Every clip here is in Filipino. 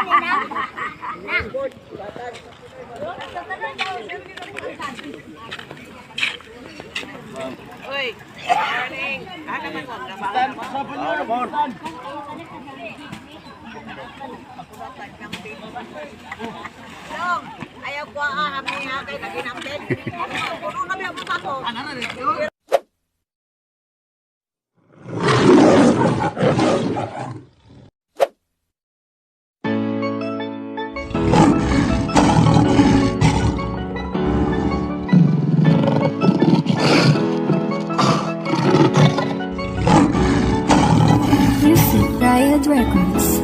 Uy, morning. Ano man mo? Long, ayaw ko kami kay naginamtin. Puno na biya po ako. Riot Records.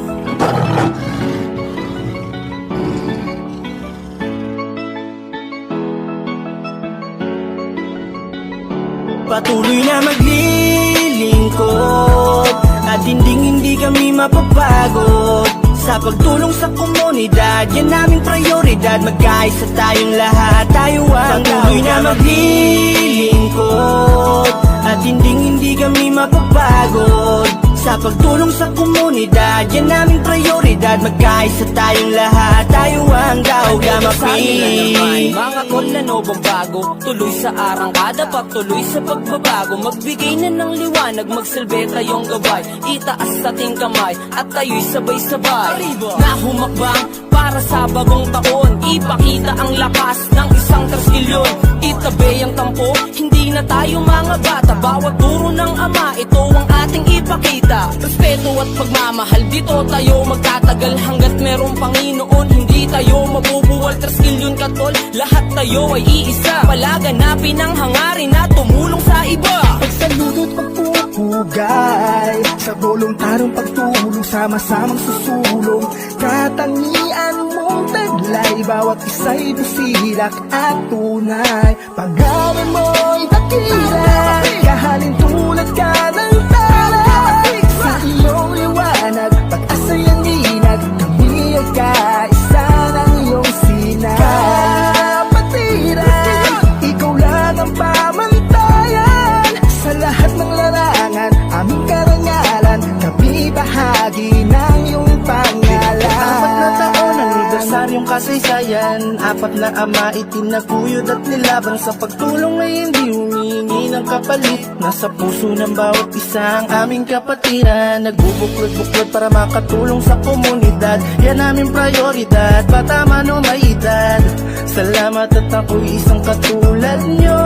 Patuloy na maglilingkod at hindi kami mapapagod sa pagtulong sa komunidad. Yan naming prioridad, magkaisa tayong lahat. Tayo ang patuloy na maglilingkod at hindi kami mapapagod sa pagtulong sa komunidad. Yan naming prioridad, magkaisa tayong lahat. Tayo ang Daugamapi. Mga kolano bago, tuloy sa arangkada, patuloy sa pagbabago. Magbigay na ng liwanag, magsilbi tayong gabay. Itaas ating kamay at tayo'y sabay-sabay na humakbang para sa bagong taon. Ipakita ang lakas ng isang treskilyon. Itabi ang tampo, hindi na tayo mga bata. Bawat turo ng ama, ito ang ating ipakita. Respeto at pagmamahal, dito tayo magtatagal. Hanggat merong Panginoon, hindi tayo mabubuwal. Treskilyon katol, lahat tayo ay iisa. Palaganapin ang hangarin na tumulong sa iba. Pagsaludo't pagpupugay sa voluntarong pagtulong, sama-samang susulong. Katangian mong taglay, bawat isa'y busilak at tunay. Pag-awin mo'y dakila, kahalin tulad ka ng talay. Sa iyong liwanag, pag-asa'y ang inag, kami ay kaisa ng iyong sinag. Kapatiran, ikaw lang ang pamantayan sa lahat ng larangan, aming karangalan, kami bahagi ng iyong pangalan. Apat na taon ang anibersaryong kasaysayan, apat na ama itinaguyod at nilaban. Sa pagtulong ay hindi humihingi ng kapalit, nasa puso ng bawat isa ang aming kapatiran. Nagbubuklod-buklod para makatulong sa komunidad, yan aming prioridad, bata man o may edad. Salamat at ako'y isang katulad nyo,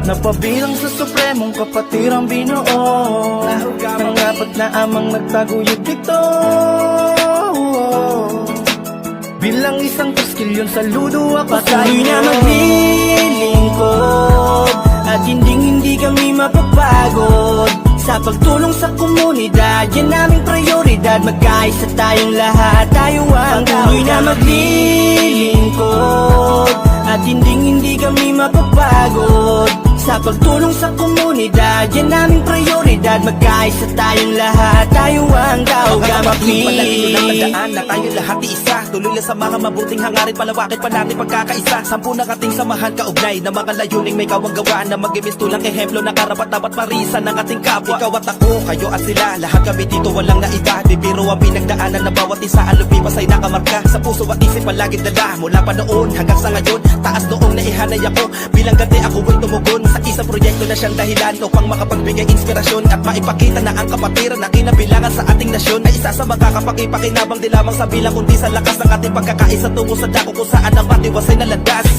napabilang sa supremong kapatirang binuo ng apat na amang nagtaguyod dito. Bilang isang treskilyon, saludo ako sa'yo. Patuloy na maglilingkod at hindi kami mapapagod sa pagtulong sa komunidad. Yan naming prioridad, magkaisa tayong lahat. Tayo ang patuloy na maglilingkod at hindi kami mapapagod sa pagtulong sa komunidad. Yan naming prioridad, magkaisa tayong lahat. Tayo ang Daugamapi. Palagito ng tandaan na tayo lahat isa. Tuloy lang sa mga mabuting hangarin, palawakin pa natin pagkakaisa. Sampu ng ating samahan kaugnay na mga layuning may kawang gawa, na mag-imistulang ehemplo na karapat-dapat parisan ng ating kapwa. Ikaw at ako, kayo at sila, lahat kami dito walang naiba. Di biro ang pinagdaanan na bawat isa ang lumipas ay nakamarka sa puso at isip palaging dala. Mula pa noon hanggang sa ngayon, taas noong naihanay ako. Bilang ganti ako ay tumugon sa isang proyekto na siyang dahilan upang makapagbigay inspirasyon at maipakita na ang kapatiran na kinabilangan sa ating nasyon ay isa sa makakapakipakinabang di lamang sa bilang kundi sa lakas ng ating pagkakaisa tungo sa dako kung saan ang matiwasay na landas.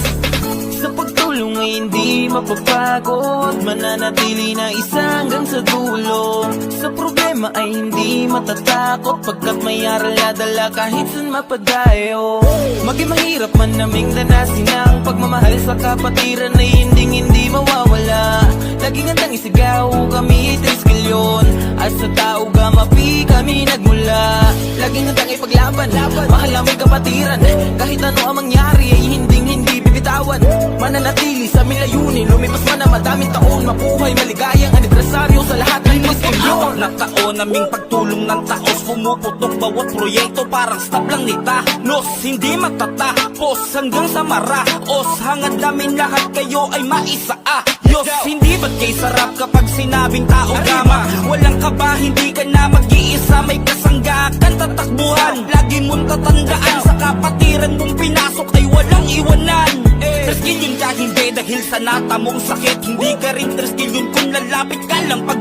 Sa pagtulong ay hindi mapapagod, mananatili na isa hanggang sa dulo. Sa problema ay hindi matatakot, pagkat may aral na dala kahit saan mapadayo. Maging mahirap man naming danasin ang pagmamahal sa kapatiran ay hindi mawawala. Laging handang isigaw, kami ay treskilyon, at sa Daugamapi kami nagmula. Laging handang ipaglaban, mahal ang may kapatiran, kahit ano ang mangyari ay hindi bibitawan. Mananatili sa milayunin, lumipas man na madaming taon, mabuhay maligayang anibersaryo sa lahat ng Muslimyon. Na taon naming pagtulong ng taos, pumuputok bawat proyekto parang stop lang ni Thanos. Hindi matatapos hanggang sa maraos, hangad namin lahat kayo ay maisaa. Diyos, hindi ba't kay sarap kapag sinabing tao gama? Walang kaba, hindi ka na mag-iisa, may kasanggakan, tatakbuhan. Lagi mong tatandaan, sa kapatiran mong pinasok ay walang iwanan. Triskil yun ka hindi dahil sa natamong sakit, hindi ka rin triskil yun kung lalapit ka lang pag